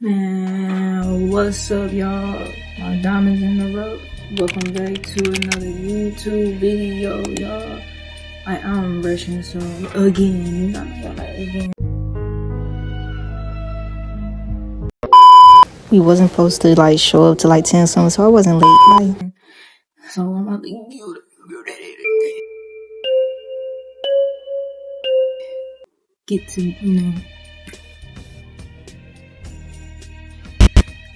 Man, what's up, y'all? My diamonds in the rough. Welcome back to another YouTube video, y'all. I am rushing, so again, you know, again. We wasn't supposed to like show up to like 10 something, so I wasn't late. Like, so I'm about to get to,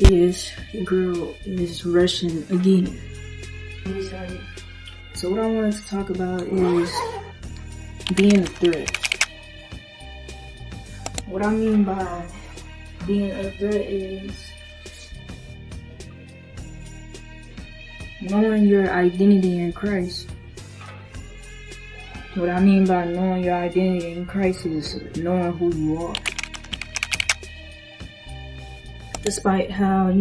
yes, your girl is rushing again. So what I wanted to talk about is being a threat. What I mean by being a threat is knowing your identity in Christ. What I mean by knowing your identity in Christ is knowing who you are. Despite how,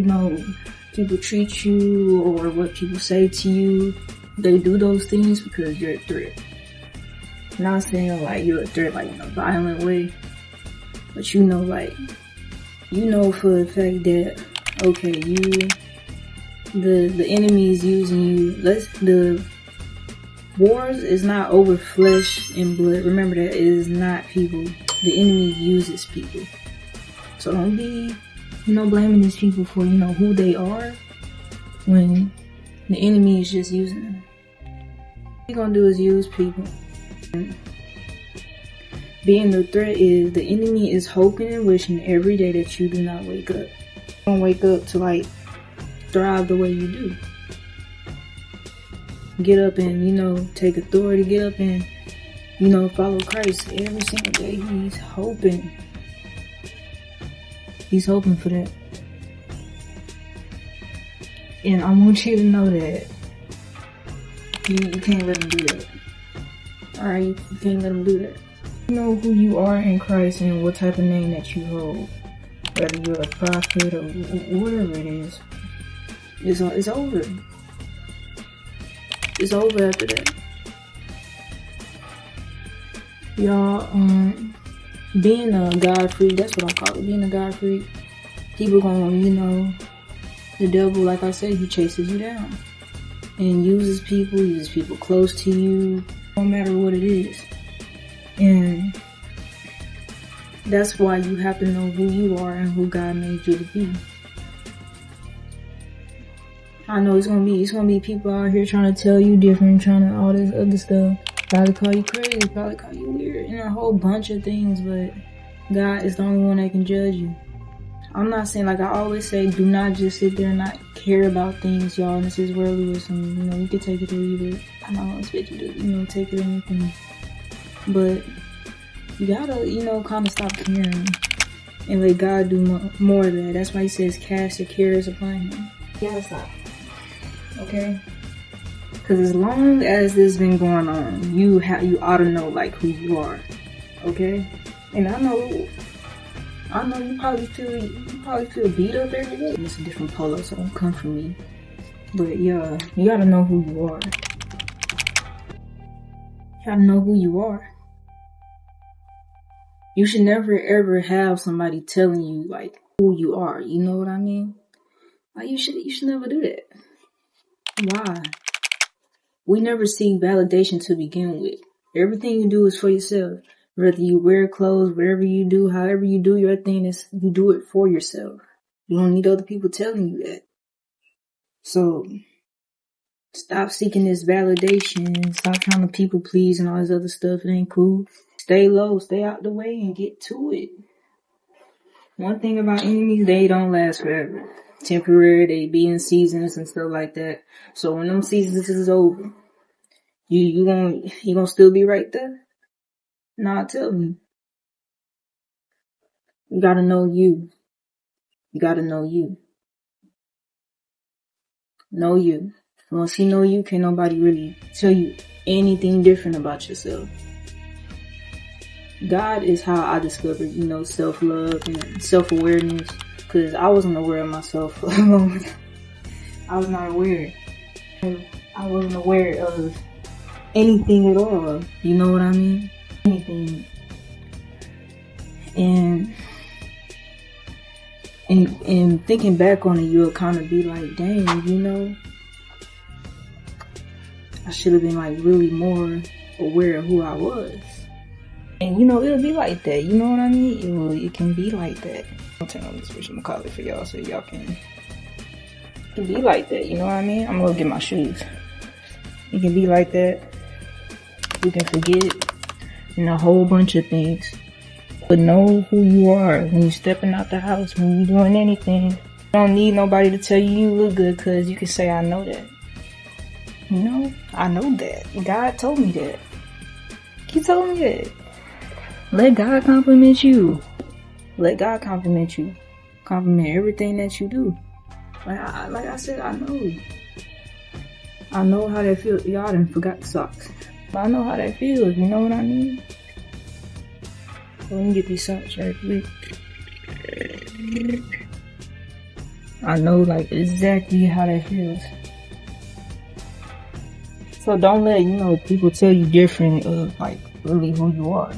people treat you or what people say to you, they do those things because you're a threat. I'm not saying like you're a threat like in a violent way, but for the fact that, okay, the enemy is using you. The wars is not over flesh and blood. Remember that, it is not people. The enemy uses people. So don't be, blaming these people for, who they are when the enemy is just using them. What you're gonna do is use people. Being the threat is the enemy is hoping and wishing every day that you do not wake up. You don't wake up to thrive the way you do. Get up and, take authority, get up and, follow Christ every single day. He's hoping. He's hoping for that. And I want you to know that you can't let him do that. Alright, you can't let him do that. You know who you are in Christ and what type of name that you hold. Whether you're a prophet or whatever it is. It's over. It's over after that. Y'all, being a God freak, that's what I call it, being a God freak. People gonna, the devil, like I said, he chases you down. And uses people close to you, no matter what it is. And that's why you have to know who you are and who God made you to be. I know it's gonna be people out here trying to tell you different, trying to all this other stuff. Probably call you crazy, probably call you weird, and a whole bunch of things, but God is the only one that can judge you. I'm not saying, like I always say, do not just sit there and not care about things, y'all. And this is worldly wisdom, you can take it or leave it. I don't expect you to, take it or anything. But you gotta, kind of stop caring and let God do more of that. That's why he says, cast your cares upon him. You gotta stop. Okay? Because as long as this been going on, you ought to know who you are. Okay? And I know you probably feel beat up every day. It's a different polo, so don't come for me. But yeah, you gotta know who you are. You gotta know who you are. You should never ever have somebody telling you who you are. You know what I mean? You should never do that. Why? We never seek validation to begin with. Everything you do is for yourself. Whether you wear clothes, whatever you do, however you do your thing, you do it for yourself. You don't need other people telling you that. So, stop seeking this validation. Stop trying to people please and all this other stuff. It ain't cool. Stay low, stay out the way, and get to it. One thing about enemies, they don't last forever. Temporary, they be in seasons and stuff like that. So when them seasons is over, you gonna still be right there? Nah, tell me. You gotta know you. You gotta know you. Know you. Once you know you, can't nobody really tell you anything different about yourself. God is how I discovered, self-love and self-awareness. Because I wasn't aware of myself for a long time. I was not aware. I wasn't aware of anything at all. You know what I mean? Anything. And And thinking back on it, you'll kind of be like, dang, you know, I should have been like really more aware of who I was. And you know, it'll be like that, you know what I mean? It can be like that. I'll turn on this whatchamacallit for y'all so y'all can be like that, you know what I mean? I'm gonna get my shoes. It can be like that. You can forget and a whole bunch of things. But know who you are when you're stepping out the house, when you're doing anything. You don't need nobody to tell you look good, cause you can say, I know that. You know, I know that. God told me that. He told me that. Let God compliment you. Let God compliment you. Compliment everything that you do. Like I said, I know. I know how that feels. Y'all done forgot the socks. But I know how that feels, you know what I mean? So let me get these socks right quick. I know like exactly how that feels. So don't let, you know, people tell you different of like really who you are.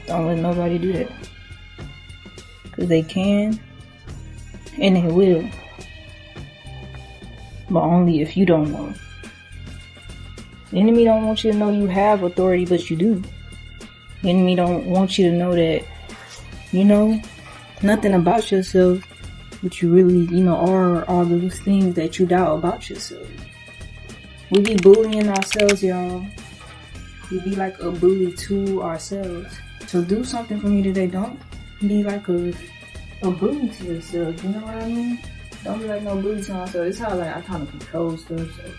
Don't let nobody do that. Cause they can and they will. But only if you don't know. The enemy don't want you to know you have authority, but you do. The enemy don't want you to know that, you know, nothing about yourself, but you really, you know, are all those things that you doubt about yourself. We be bullying ourselves, y'all. We be like a bully to ourselves. So do something for me today. Don't be like a bully to yourself. You know what I mean? Don't be like no bully to myself. It's how like I kind of control stuff. So.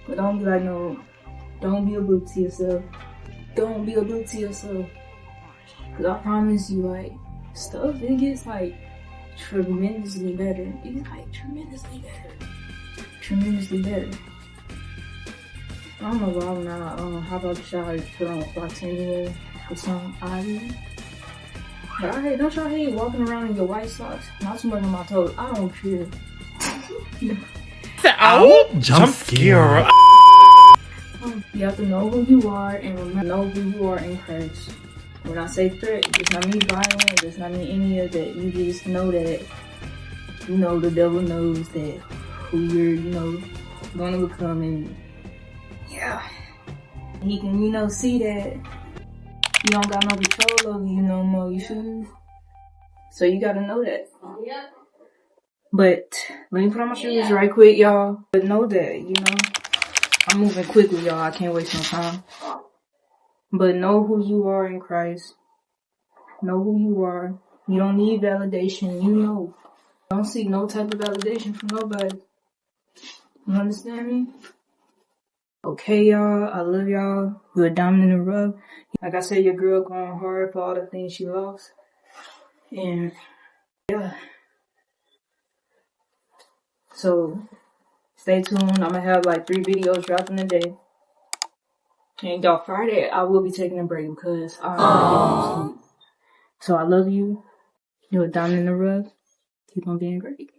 But don't be like no. Don't be a bully to yourself. Don't be a bully to yourself. Cause I promise you, like stuff, it gets like tremendously better. It's like tremendously better. Tremendously better. I don't know why when I hop out the shower, I put on Spontaneous or some Ivy. But I hate, don't y'all hate walking around in your white socks? Not too much on my toes. I don't care. Ow! Jump scare. You have to know who you are and remember know who you are in Christ. When I say threat, it does not mean violent, it does not mean any of that. You just know that, you know, the devil knows that who you're, you know, gonna become, and yeah. He can, you know, see that you don't got no control over you no more, you feel? So you gotta know that. But let me put on my shoes right quick, y'all. But know that, you know, I'm moving quickly, y'all. I can't waste no time. But know who you are in Christ. Know who you are. You don't need validation, you know. Don't seek no type of validation from nobody. You understand me? Okay, y'all. I love y'all. We're a diamond in the rough. Like I said, your girl going hard for all the things she lost. And yeah. So stay tuned. I'm gonna have like 3 videos dropping a day. And y'all, Friday I will be taking a break because I don't sleep. So I love you. You're a diamond in the rough. Keep on being great.